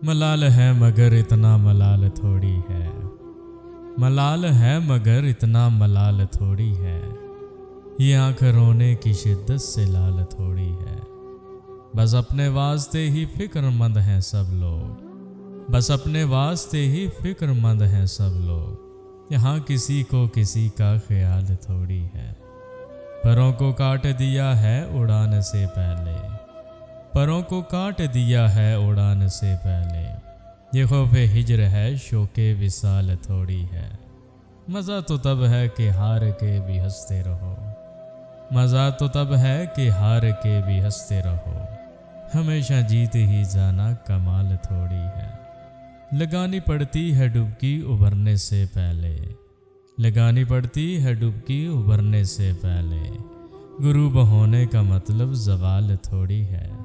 मलाल है मगर इतना मलाल थोड़ी है। मलाल है मगर इतना मलाल थोड़ी है। ये आँख रोने की शिद्दत से लाल थोड़ी है। बस अपने वास्ते ही फिक्रमंद हैं सब लोग। बस अपने वास्ते ही फिक्रमंद हैं सब लोग। यहाँ किसी को किसी का ख्याल थोड़ी है। परों को काट दिया है उड़ान से पहले। परों को काट दिया है उड़ान से पहले। ये खौफे हिजर है शोके विसाल थोड़ी है। मज़ा तो तब है कि हार के भी हंसते रहो। मज़ा तो तब है कि हार के भी हंसते रहो। हमेशा जीत ही जाना कमाल थोड़ी है। लगानी पड़ती है डुबकी उभरने से पहले। लगानी पड़ती है डुबकी उभरने से पहले। गुरूब होने का मतलब ज़वाल थोड़ी है।